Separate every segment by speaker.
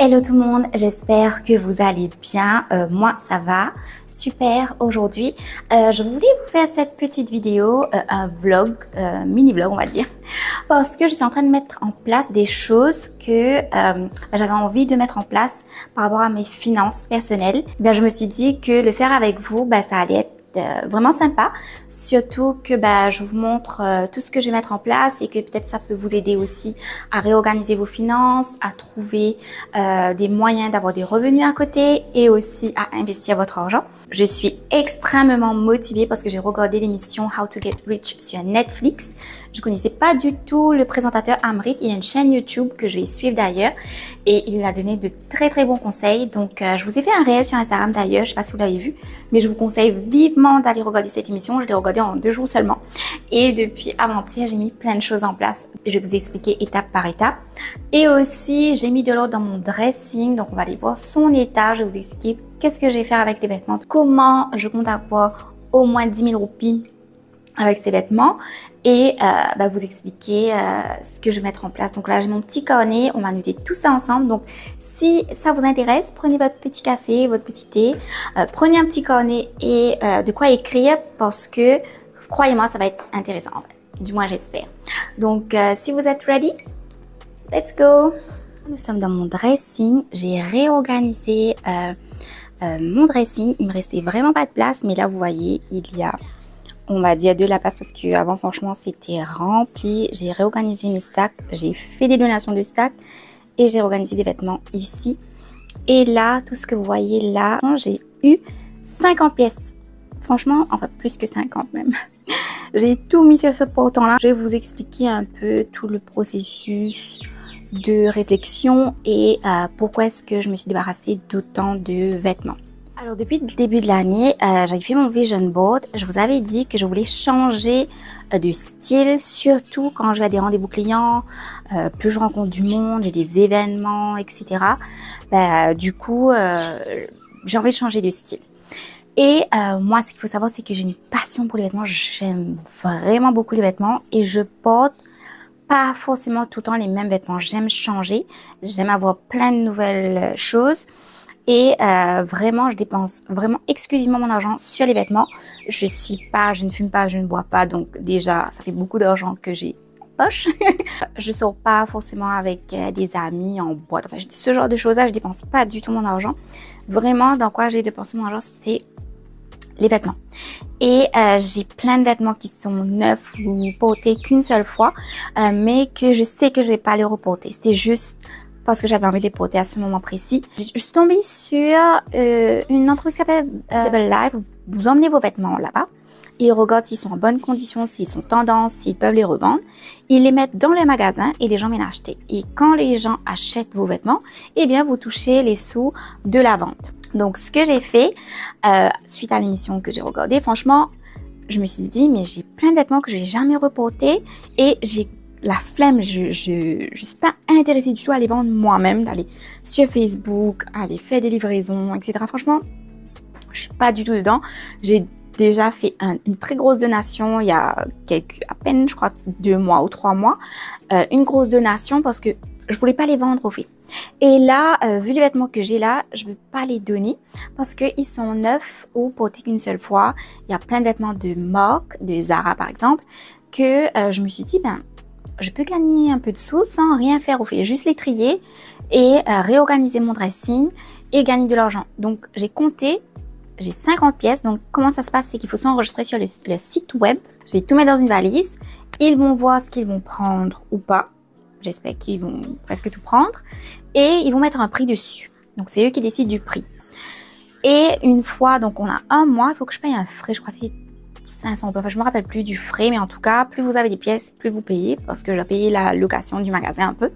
Speaker 1: Hello tout le monde, j'espère que vous allez bien. Moi ça va, super aujourd'hui. Je voulais vous faire cette petite vidéo, un vlog, mini-vlog on va dire, parce que je suis en train de mettre en place des choses que j'avais envie de mettre en place par rapport à mes finances personnelles. Bien, je me suis dit que le faire avec vous, ça allait être vraiment sympa, surtout que je vous montre tout ce que je vais mettre en place et que peut-être ça peut vous aider aussi à réorganiser vos finances, à trouver des moyens d'avoir des revenus à côté et aussi à investir votre argent. Je suis extrêmement motivée parce que j'ai regardé l'émission How to Get Rich sur Netflix. Je connaissais pas du tout le présentateur Amrit. Il a une chaîne YouTube que je vais suivre d'ailleurs et il a donné de très bons conseils. Donc je vous ai fait un réel sur Instagram d'ailleurs, je sais pas si vous l'avez vu, mais je vous conseille vivement d'aller regarder cette émission. Je l'ai regardée en 2 jours seulement et depuis avant-hier j'ai mis plein de choses en place. Je vais vous expliquer étape par étape et aussi j'ai mis de l'ordre dans mon dressing, donc on va aller voir son état. Je vais vous expliquer qu'est-ce que je vais faire avec les vêtements, comment je compte avoir au moins 10 000 roupies avec ces vêtements et vous expliquer ce que je vais mettre en place. Donc là j'ai mon petit carnet, on va noter tout ça ensemble. Donc si ça vous intéresse, prenez votre petit café, votre petit thé, prenez un petit carnet et de quoi écrire parce que croyez-moi ça va être intéressant en fait, du moins j'espère. Donc si vous êtes ready, let's go. Nous sommes dans mon dressing, j'ai réorganisé mon dressing, il me restait vraiment pas de place, mais là vous voyez il y a, on va dire, de la place parce que avant franchement c'était rempli. J'ai réorganisé mes stacks, j'ai fait des donations de stacks et j'ai organisé des vêtements ici. Et là, tout ce que vous voyez là, j'ai eu 50 pièces. Franchement, enfin plus que 50 même. J'ai tout mis sur ce portant là. Je vais vous expliquer un peu tout le processus de réflexion et pourquoi est-ce que je me suis débarrassée d'autant de vêtements. Alors depuis le début de l'année, j'avais fait mon vision board. Je vous avais dit que je voulais changer de style, surtout quand je vais à des rendez-vous clients, plus je rencontre du monde, j'ai des événements, etc. Du coup, j'ai envie de changer de style. Et moi, ce qu'il faut savoir, c'est que j'ai une passion pour les vêtements. J'aime vraiment beaucoup les vêtements et je porte pas forcément tout le temps les mêmes vêtements. J'aime changer, j'aime avoir plein de nouvelles choses. Et vraiment, je dépense vraiment exclusivement mon argent sur les vêtements. Je ne fume pas, je ne bois pas. Donc déjà, ça fait beaucoup d'argent que j'ai en poche. Je sors pas forcément avec des amis en boîte. Enfin, ce genre de choses-là, je dépense pas du tout mon argent. Vraiment, dans quoi j'ai dépensé mon argent, c'est les vêtements. Et j'ai plein de vêtements qui sont neufs ou portés qu'une seule fois, mais que je sais que je vais pas les reporter. C'était juste parce que j'avais envie de les porter à ce moment précis. Je suis tombée sur une entreprise qui s'appelle Double Life. Vous emmenez vos vêtements là-bas. Ils regardent s'ils sont en bonne condition, s'ils sont tendance, s'ils peuvent les revendre. Ils les mettent dans le magasin et les gens viennent acheter. Et quand les gens achètent vos vêtements, eh bien, vous touchez les sous de la vente. Donc, ce que j'ai fait, suite à l'émission que j'ai regardée, franchement, je me suis dit, mais j'ai plein de vêtements que je vais jamais reporter et j'ai la flemme, je suis pas intéressée du tout à les vendre moi-même, d'aller sur Facebook, aller faire des livraisons, etc. Franchement, je suis pas du tout dedans. J'ai déjà fait une très grosse donation il y a à peine, je crois, 2 mois ou 3 mois. Une grosse donation parce que je voulais pas les vendre au fait. Et là, vu les vêtements que j'ai là, je veux pas les donner parce qu'ils sont neufs ou portés qu'une seule fois. Il y a plein de vêtements de marque, de Zara par exemple, que je me suis dit, je peux gagner un peu de sous sans rien faire au fait, juste les trier et réorganiser mon dressing et gagner de l'argent. Donc j'ai compté, j'ai 50 pièces. Donc comment ça se passe, c'est qu'il faut s'enregistrer sur le site web. Je vais tout mettre dans une valise. Ils vont voir ce qu'ils vont prendre ou pas. J'espère qu'ils vont presque tout prendre. Et ils vont mettre un prix dessus. Donc c'est eux qui décident du prix. Et une fois, donc on a 1 mois, il faut que je paye un frais, je crois que c'est 500 €. Enfin, je me rappelle plus du frais, mais en tout cas, plus vous avez des pièces, plus vous payez, parce que j'ai payé la location du magasin un peu,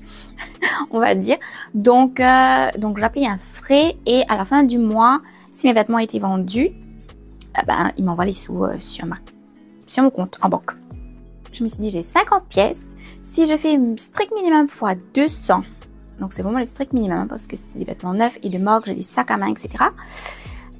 Speaker 1: on va dire. Donc j'ai payé un frais et à la fin du mois, si mes vêtements étaient vendus, ils m'envoient les sous sur mon compte en banque. Je me suis dit, j'ai 50 pièces. Si je fais strict minimum fois 200, donc c'est vraiment le strict minimum parce que c'est des vêtements neufs et de marque, j'ai des sacs à main, etc.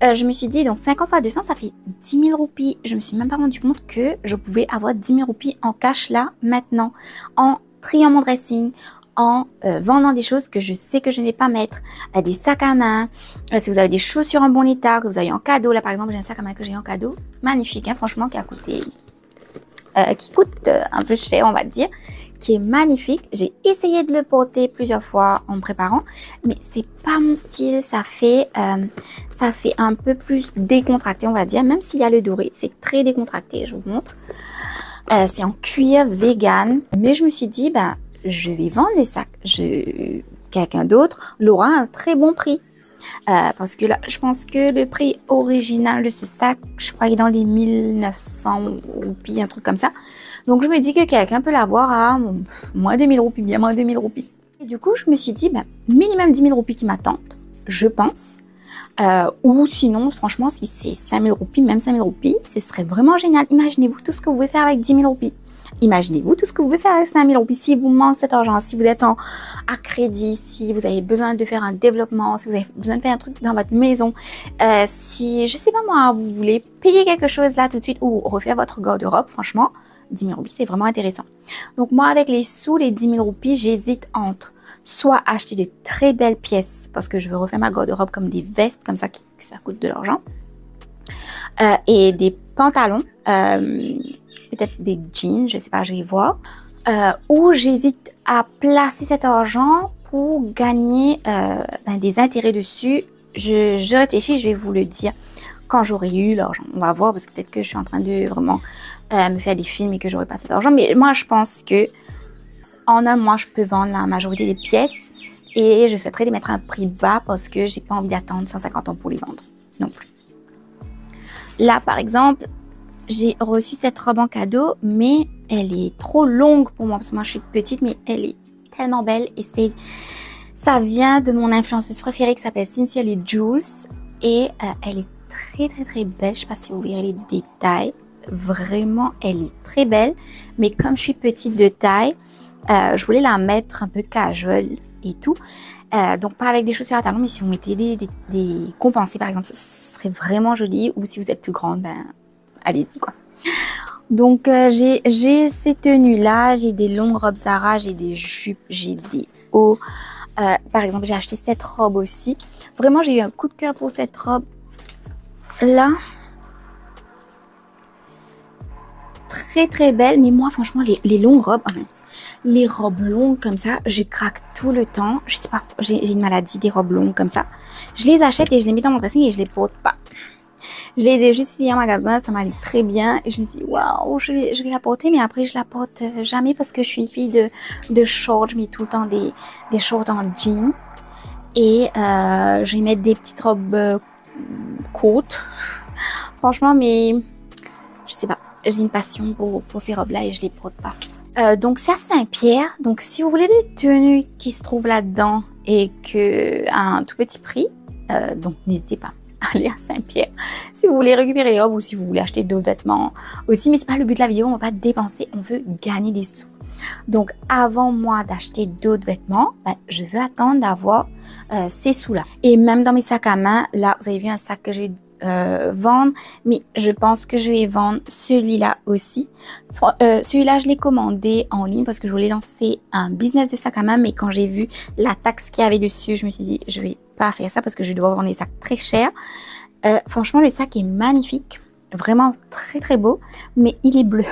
Speaker 1: Je me suis dit, donc 50 fois 200, ça fait 10 000 roupies. Je me suis même pas rendu compte que je pouvais avoir 10 000 roupies en cash là, maintenant, en triant mon dressing, en vendant des choses que je sais que je ne vais pas mettre, des sacs à main, si vous avez des chaussures en bon état, que vous avez en cadeau. Là, par exemple, j'ai un sac à main que j'ai en cadeau, magnifique, hein, franchement, qui coûte un peu cher, on va dire, qui est magnifique. J'ai essayé de le porter plusieurs fois en me préparant, mais c'est pas mon style. Ça fait un peu plus décontracté, on va dire, même s'il y a le doré, c'est très décontracté. Je vous montre. C'est en cuir vegan, mais je me suis dit, ben, je vais vendre le sac. Quelqu'un d'autre l'aura à un très bon prix. Parce que là, je pense que le prix original de ce sac, je crois qu'il est dans les 1900 roupies, un truc comme ça. Donc, je me dis que quelqu'un peut l'avoir à moins de 1000 roupies, bien moins de 1000 roupies. Et du coup, je me suis dit, ben, minimum 10 000 roupies qui m'attendent, je pense. Ou sinon, franchement, si c'est 5000 roupies, même 5000 roupies, ce serait vraiment génial. Imaginez-vous tout ce que vous pouvez faire avec 10 000 roupies. Imaginez-vous tout ce que vous pouvez faire avec 5000 roupies. Si vous manque cet argent, si vous êtes à crédit, si vous avez besoin de faire un développement, si vous avez besoin de faire un truc dans votre maison, si, je sais pas moi, vous voulez payer quelque chose là tout de suite ou refaire votre garde-robe, franchement, 10 000 roupies, c'est vraiment intéressant. Donc moi, avec les sous, les 10 000 roupies, j'hésite entre soit acheter de très belles pièces parce que je veux refaire ma garde-robe comme des vestes, comme ça, ça coûte de l'argent, et des pantalons, peut-être des jeans, je sais pas, je vais voir. Ou j'hésite à placer cet argent pour gagner des intérêts dessus. Je réfléchis, je vais vous le dire quand j'aurai eu l'argent. On va voir parce que peut-être que je suis en train de vraiment me faire des films et que j'aurai pas cet argent. Mais moi, je pense que en un mois, je peux vendre la majorité des pièces et je souhaiterais les mettre à un prix bas parce que j'ai pas envie d'attendre 150 ans pour les vendre non plus. Là, par exemple, j'ai reçu cette robe en cadeau, mais elle est trop longue pour moi parce que moi je suis petite, mais elle est tellement belle et ça vient de mon influenceuse préférée qui s'appelle Sincerely Jules et elle est très très très belle. Je sais pas si vous verrez les détails, vraiment elle est très belle, mais comme je suis petite de taille, je voulais la mettre un peu casual et tout. Donc pas avec des chaussures à talons, mais si vous mettez des compensés par exemple, ce serait vraiment joli. Ou si vous êtes plus grande, ben allez-y quoi. Donc j'ai ces tenues là, j'ai des longues robes Zara, j'ai des jupes, j'ai des hauts. Par exemple, j'ai acheté cette robe aussi. Vraiment, j'ai eu un coup de cœur pour cette robe là. Très très belle, mais moi franchement les longues robes, oh mince, les robes longues comme ça, je craque tout le temps. Je sais pas, j'ai une maladie des robes longues comme ça. Je les achète et je les mets dans mon dressing et je les porte pas. Je les ai juste ici en magasin, ça m'allait très bien et je me suis dit waouh, je vais la porter, mais après je la porte jamais parce que je suis une fille de shorts. Je mets tout le temps des shorts en jean et je vais mettre des petites robes courtes. Franchement, mais je sais pas. J'ai une passion pour ces robes-là et je les porte pas. Donc, c'est à Saint-Pierre. Donc, si vous voulez des tenues qui se trouvent là-dedans et à un tout petit prix, donc n'hésitez pas à aller à Saint-Pierre. Si vous voulez récupérer les robes ou si vous voulez acheter d'autres vêtements aussi. Mais c'est pas le but de la vidéo, on va pas dépenser, on veut gagner des sous. Donc, avant moi d'acheter d'autres vêtements, je veux attendre d'avoir ces sous-là. Et même dans mes sacs à main, là, vous avez vu un sac que j'ai vendre, mais je pense que je vais vendre celui-là aussi. Celui-là, je l'ai commandé en ligne parce que je voulais lancer un business de sac à main, mais quand j'ai vu la taxe qu'il y avait dessus, je me suis dit, je vais pas faire ça parce que je vais devoir vendre des sacs très chers. Franchement, le sac est magnifique, vraiment très très beau, mais il est bleu.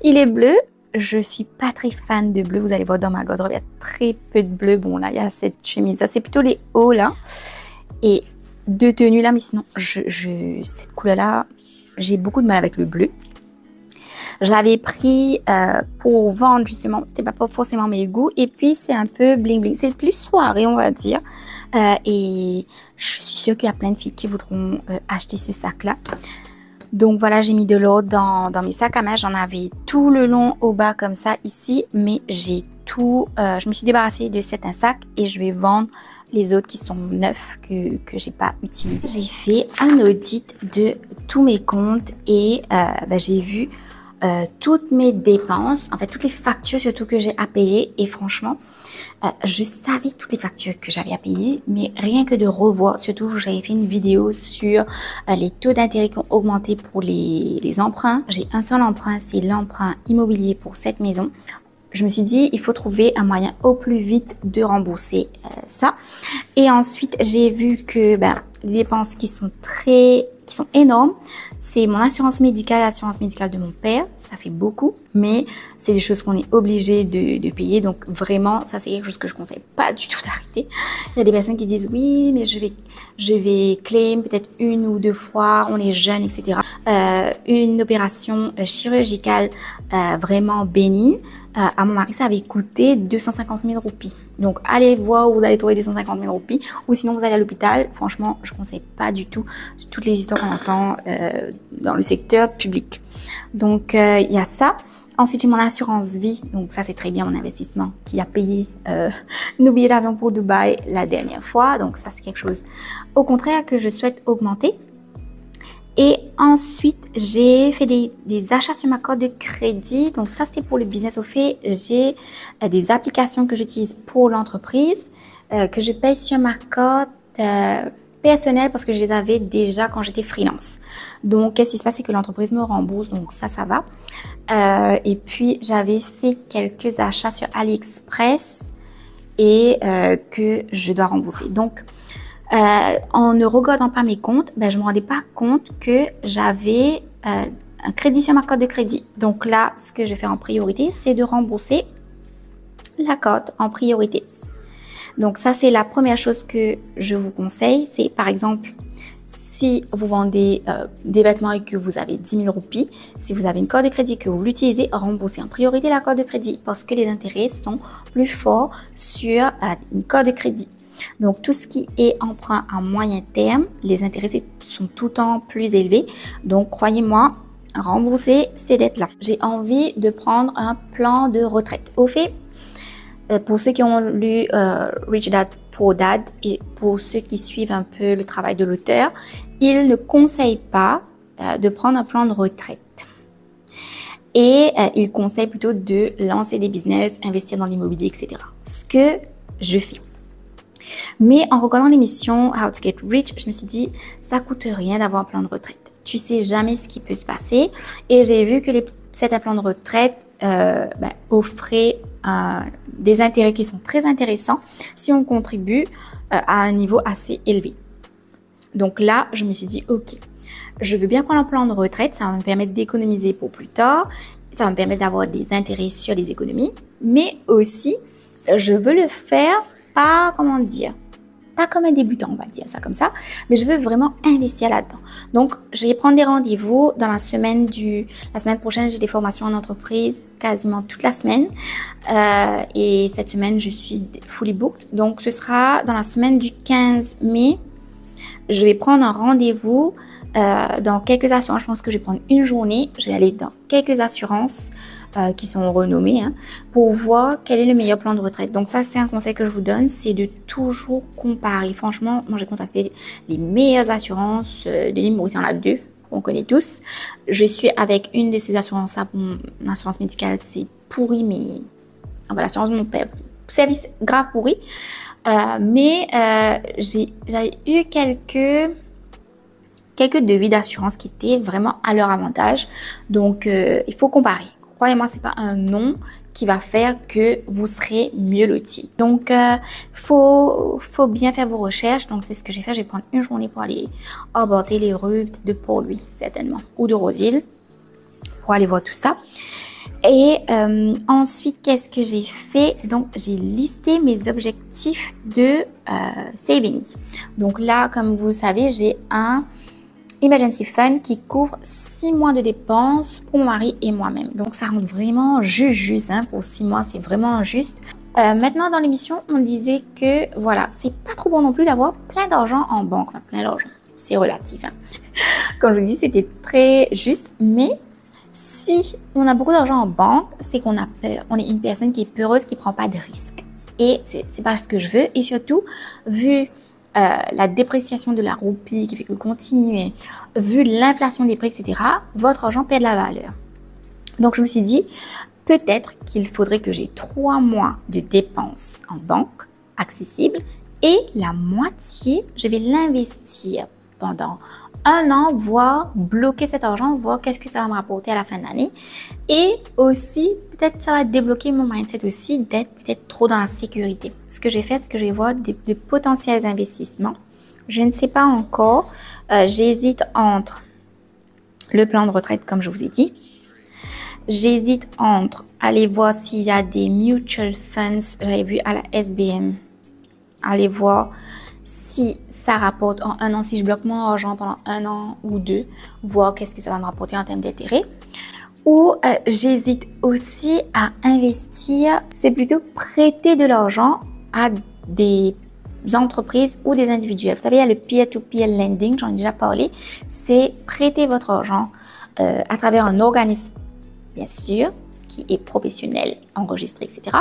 Speaker 1: Il est bleu. Je suis pas très fan de bleu. Vous allez voir dans ma garde-robe, il y a très peu de bleu. Bon, là, il y a cette chemise. Ça, c'est plutôt les hauts là. Et deux tenues là, mais sinon cette couleur là, j'ai beaucoup de mal avec le bleu. Je l'avais pris pour vendre justement, c'était pas forcément mes goûts, et puis c'est un peu bling bling, c'est plus soirée on va dire, et je suis sûre qu'il y a plein de filles qui voudront acheter ce sac là. Donc voilà, j'ai mis de l'ordre dans mes sacs à main. J'en avais tout le long au bas comme ça ici, mais j'ai tout, je me suis débarrassée de certains sacs et je vais vendre les autres qui sont neufs que j'ai pas utilisés. J'ai fait un audit de tous mes comptes et j'ai vu toutes mes dépenses, en fait toutes les factures surtout que j'ai à payer, et franchement je savais toutes les factures que j'avais à payer, mais rien que de revoir, surtout j'avais fait une vidéo sur les taux d'intérêt qui ont augmenté pour les emprunts. J'ai un seul emprunt, c'est l'emprunt immobilier pour cette maison. je me suis dit, il faut trouver un moyen au plus vite de rembourser ça. Et ensuite, j'ai vu que les dépenses qui sont énormes, c'est mon assurance médicale, l'assurance médicale de mon père. Ça fait beaucoup, mais c'est des choses qu'on est obligé de payer. Donc vraiment, ça c'est quelque chose que je conseille pas du tout d'arrêter. Il y a des personnes qui disent oui, mais je vais claim peut-être 1 ou 2 fois, on est jeune, etc. Une opération chirurgicale vraiment bénigne, à mon mari, ça avait coûté 250 000 roupies. Donc, allez voir où vous allez trouver 250 000 roupies. Ou sinon, vous allez à l'hôpital. Franchement, je ne conseille pas du tout toutes les histoires qu'on entend dans le secteur public. Donc, il y a ça. Ensuite, j'ai mon assurance vie. Donc, ça, c'est très bien mon investissement qui a payé nos billets d'avion pour Dubaï la dernière fois. Donc, ça, c'est quelque chose, au contraire, que je souhaite augmenter. Et ensuite, j'ai fait des achats sur ma carte de crédit. Donc ça, c'était pour le business. Au fait, j'ai des applications que j'utilise pour l'entreprise, que je paye sur ma carte personnelle parce que je les avais déjà quand j'étais freelance. Donc, qu'est-ce qui se passe, c'est que l'entreprise me rembourse. Donc ça va. Et puis, j'avais fait quelques achats sur AliExpress et que je dois rembourser. Donc, en ne regardant pas mes comptes, je me rendais pas compte que j'avais un crédit sur ma carte de crédit. Donc là, ce que je vais faire en priorité, c'est de rembourser la carte en priorité. Donc ça, c'est la première chose que je vous conseille. C'est par exemple, si vous vendez des vêtements et que vous avez 10 000 roupies, si vous avez une carte de crédit que vous l'utilisez, remboursez en priorité la carte de crédit parce que les intérêts sont plus forts sur une carte de crédit. Donc, tout ce qui est emprunt à moyen terme, les intérêts sont tout le temps plus élevés. Donc, croyez-moi, remboursez ces dettes-là. J'ai envie de prendre un plan de retraite. Au fait, pour ceux qui ont lu Rich Dad Poor Dad et pour ceux qui suivent un peu le travail de l'auteur, il ne conseille pas de prendre un plan de retraite. Et il conseille plutôt de lancer des business, investir dans l'immobilier, etc. Ce que je fais. Mais en regardant l'émission How to Get Rich, je me suis dit, ça coûte rien d'avoir un plan de retraite. Tu sais jamais ce qui peut se passer. Et j'ai vu que certains plans de retraite offraient des intérêts qui sont très intéressants si on contribue à un niveau assez élevé. Donc là, je me suis dit, ok, je veux bien prendre un plan de retraite. Ça va me permettre d'économiser pour plus tard. Ça va me permettre d'avoir des intérêts sur les économies. Mais aussi, je veux le faire pas comme un débutant, on va dire ça comme ça, mais je veux vraiment investir là-dedans. Donc, je vais prendre des rendez-vous dans la semaine prochaine, j'ai des formations en entreprise quasiment toute la semaine. Et cette semaine, je suis fully booked. Donc, ce sera dans la semaine du 15 mai. Je vais prendre un rendez-vous dans quelques assurances. Je pense que je vais prendre une journée. Je vais aller dans quelques assurances qui sont renommées pour voir quel est le meilleur plan de retraite. Donc ça, c'est un conseil que je vous donne, c'est de toujours comparer. Franchement, moi, j'ai contacté les meilleures assurances de l'île Maurice. Il y en a 2, on connaît tous. Je suis avec une de ces assurances-là. Mon assurance médicale, c'est pourri, mais l'assurance de mon père, service grave pourri. Mais j'avais eu quelques devis d'assurance qui étaient vraiment à leur avantage. Donc, il faut comparer. Croyez-moi, c'est pas un nom qui va faire que vous serez mieux loti. Donc, faut bien faire vos recherches. Donc, c'est ce que j'ai fait. Je vais prendre une journée pour aller aborder les rues de Port-Louis, certainement, ou de Roseville, pour aller voir tout ça. Et ensuite, qu'est-ce que j'ai fait? Donc, j'ai listé mes objectifs de savings. Donc là, comme vous le savez, j'ai un Emergency Fund qui couvre 6 mois de dépenses pour mon mari et moi-même. Donc, ça rend vraiment juste pour 6 mois. C'est vraiment juste. Maintenant, dans l'émission, on disait que, voilà, c'est pas trop bon non plus d'avoir plein d'argent en banque. Enfin, plein d'argent, c'est relatif. Comme je vous dis, c'était très juste. Mais si on a beaucoup d'argent en banque, c'est qu'on a peur. On est une personne qui est peureuse, qui prend pas de risques. Et c'est pas ce que je veux. Et surtout, vu la dépréciation de la roupie qui fait que continuer, vu l'inflation des prix, etc., votre argent perd de la valeur. Donc, je me suis dit, peut-être qu'il faudrait que j'ai 3 mois de dépenses en banque accessibles et la moitié, je vais l'investir pendant un an, voire bloquer cet argent, voir qu'est-ce que ça va me rapporter à la fin de l'année. Et aussi, peut-être ça va débloquer mon mindset aussi d'être peut-être trop dans la sécurité. Ce que j'ai fait, c'est que je vais voir de potentiels investissements. Je ne sais pas encore. J'hésite entre le plan de retraite, comme je vous ai dit. J'hésite entre aller voir s'il y a des mutual funds, j'avais vu à la SBM, aller voir si ça rapporte en un an, si je bloque mon argent pendant un an ou deux, voir qu'est-ce que ça va me rapporter en termes d'intérêt. Ou j'hésite aussi à investir, c'est plutôt prêter de l'argent à des entreprises ou des individuels. Vous savez, il y a le peer-to-peer lending, j'en ai déjà parlé, c'est prêter votre argent à travers un organisme, bien sûr, qui est professionnel, enregistré, etc.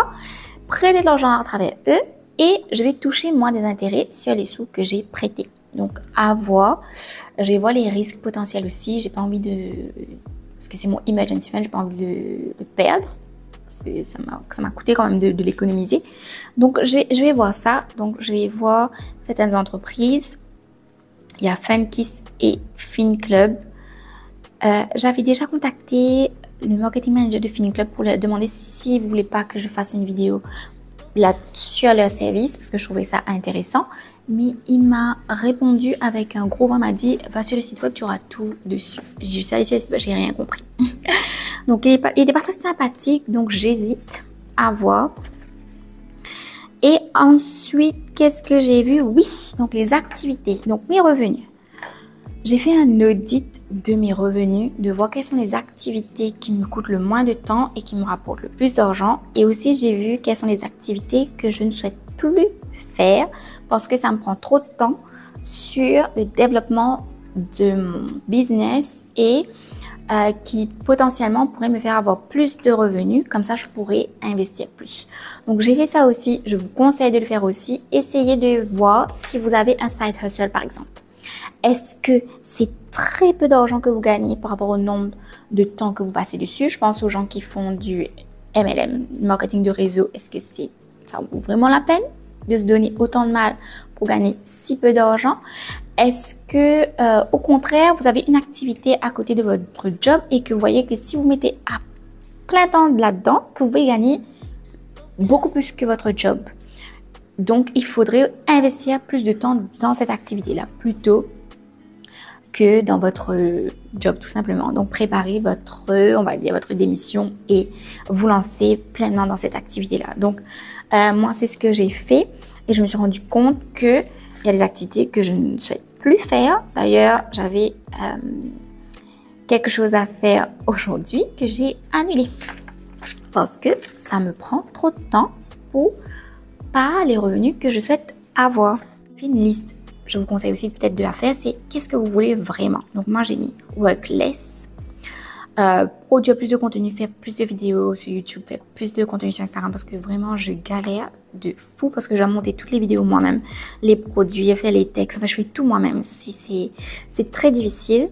Speaker 1: Prêter de l'argent à travers eux et je vais toucher moi des intérêts sur les sous que j'ai prêtés. Donc, à voir. Je vais voir les risques potentiels aussi. J'ai pas envie de... Parce que c'est mon emergency fund, j'ai pas envie de le perdre. Parce que ça m'a coûté quand même de l'économiser. Donc, je vais voir ça. Donc, je vais voir certaines entreprises. Il y a FunKiss et FinClub. J'avais déjà contacté le marketing manager de FinClub pour lui demander si vous voulez pas que je fasse une vidéo là sur leur service parce que je trouvais ça intéressant. Mais il m'a répondu avec un gros il m'a dit va sur le site web, tu auras tout dessus. Je suis allée sur le site web, j'ai rien compris. Donc il était pas très sympathique, donc j'hésite à voir. Et ensuite, qu'est-ce que j'ai vu? Oui, donc les activités, donc mes revenus. J'ai fait un audit de mes revenus, de voir quelles sont les activités qui me coûtent le moins de temps et qui me rapportent le plus d'argent. Et aussi, j'ai vu quelles sont les activités que je ne souhaite plus faire parce que ça me prend trop de temps sur le développement de mon business et qui potentiellement pourrait me faire avoir plus de revenus. Comme ça, je pourrais investir plus. Donc, j'ai fait ça aussi. Je vous conseille de le faire aussi. Essayez de voir si vous avez un side hustle, par exemple. Est-ce que c'est très peu d'argent que vous gagnez par rapport au nombre de temps que vous passez dessus? Je pense aux gens qui font du MLM, marketing de réseau. Est-ce que ça vaut vraiment la peine de se donner autant de mal pour gagner si peu d'argent? Est-ce que, au contraire, vous avez une activité à côté de votre job et que vous voyez que si vous mettez à plein temps là-dedans, que vous pouvez gagner beaucoup plus que votre job? Donc, il faudrait investir plus de temps dans cette activité-là, plutôt que dans votre job, tout simplement. Donc, préparez votre démission et vous lancez pleinement dans cette activité-là. Donc, moi, c'est ce que j'ai fait et je me suis rendu compte qu'il y a des activités que je ne souhaite plus faire. D'ailleurs, j'avais quelque chose à faire aujourd'hui que j'ai annulé parce que ça me prend trop de temps pour pas les revenus que je souhaite avoir. J'ai une liste. Je vous conseille aussi peut-être de la faire. C'est qu'est-ce que vous voulez vraiment. Donc moi j'ai mis work less, produire plus de contenu, faire plus de vidéos sur YouTube, faire plus de contenu sur Instagram parce que vraiment je galère de fou parce que je dois monter toutes les vidéos moi-même, les produire, faire les textes. Enfin je fais tout moi-même. C'est très difficile.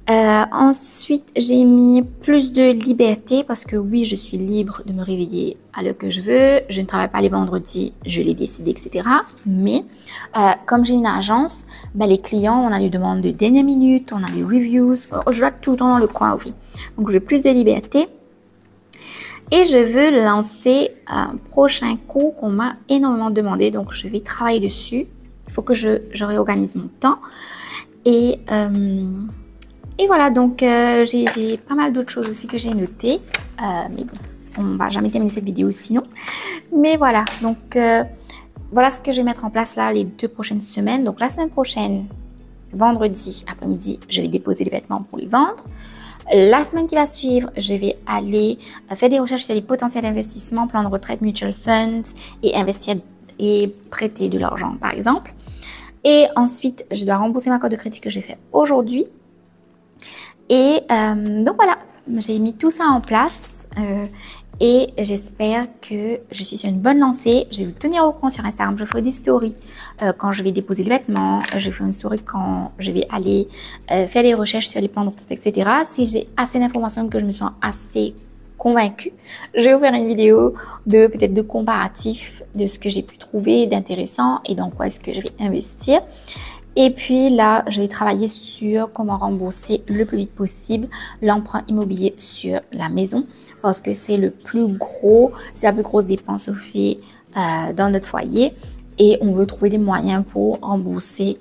Speaker 1: Ensuite, j'ai mis plus de liberté parce que oui, je suis libre de me réveiller à l'heure que je veux. Je ne travaille pas les vendredis, je l'ai décidé, etc. Mais comme j'ai une agence, les clients, on a des demandes de dernière minute, on a des reviews. Je dois tout le temps dans le coin, oui. Donc, je veux plus de liberté. Et je veux lancer un prochain cours qu'on m'a énormément demandé. Donc, je vais travailler dessus. Il faut que je réorganise mon temps. Et voilà, donc j'ai pas mal d'autres choses aussi que j'ai notées. Mais bon, on va jamais terminer cette vidéo sinon. Mais voilà, donc voilà ce que je vais mettre en place là les 2 prochaines semaines. Donc la semaine prochaine, vendredi après-midi, je vais déposer les vêtements pour les vendre. La semaine qui va suivre, je vais aller faire des recherches sur les potentiels investissements, plans de retraite, mutual funds et investir et prêter de l'argent par exemple. Et ensuite, je dois rembourser ma carte de crédit que j'ai fait aujourd'hui. Et donc voilà, j'ai mis tout ça en place et j'espère que je suis sur une bonne lancée. Je vais vous tenir au courant sur Instagram. Je ferai des stories quand je vais déposer les vêtements. Je ferai une story quand je vais aller faire des recherches sur les plans de retraite, etc. Si j'ai assez d'informations que je me sens assez convaincue, je vais vous faire une vidéo peut-être de comparatif de ce que j'ai pu trouver d'intéressant et dans quoi est-ce que je vais investir. Et puis là, je vais travailler sur comment rembourser le plus vite possible l'emprunt immobilier sur la maison parce que c'est la plus grosse dépense fait dans notre foyer et on veut trouver des moyens pour rembourser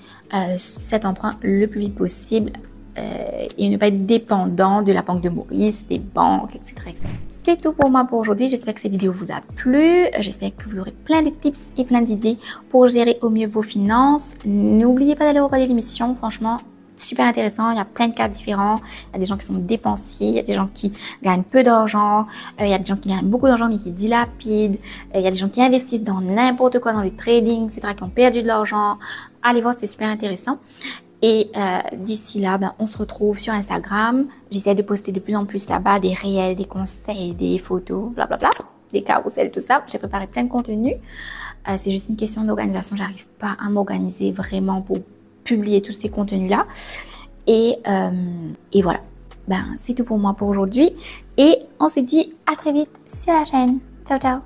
Speaker 1: cet emprunt le plus vite possible et ne pas être dépendant de la banque de Maurice, des banques, etc. etc. C'est tout pour moi pour aujourd'hui. J'espère que cette vidéo vous a plu. J'espère que vous aurez plein de tips et plein d'idées pour gérer au mieux vos finances. N'oubliez pas d'aller regarder l'émission. Franchement, super intéressant. Il y a plein de cas différents. Il y a des gens qui sont dépensiers. Il y a des gens qui gagnent peu d'argent. Il y a des gens qui gagnent beaucoup d'argent mais qui dilapident. Il y a des gens qui investissent dans n'importe quoi, dans le trading, etc., qui ont perdu de l'argent. Allez voir, c'est super intéressant. Et d'ici là, on se retrouve sur Instagram. J'essaie de poster de plus en plus là-bas des réels, des conseils, des photos, blablabla, des carousels, tout ça. J'ai préparé plein de contenu. C'est juste une question d'organisation. J'arrive pas à m'organiser vraiment pour publier tous ces contenus-là. Et voilà. C'est tout pour moi pour aujourd'hui. Et on se dit à très vite sur la chaîne. Ciao, ciao.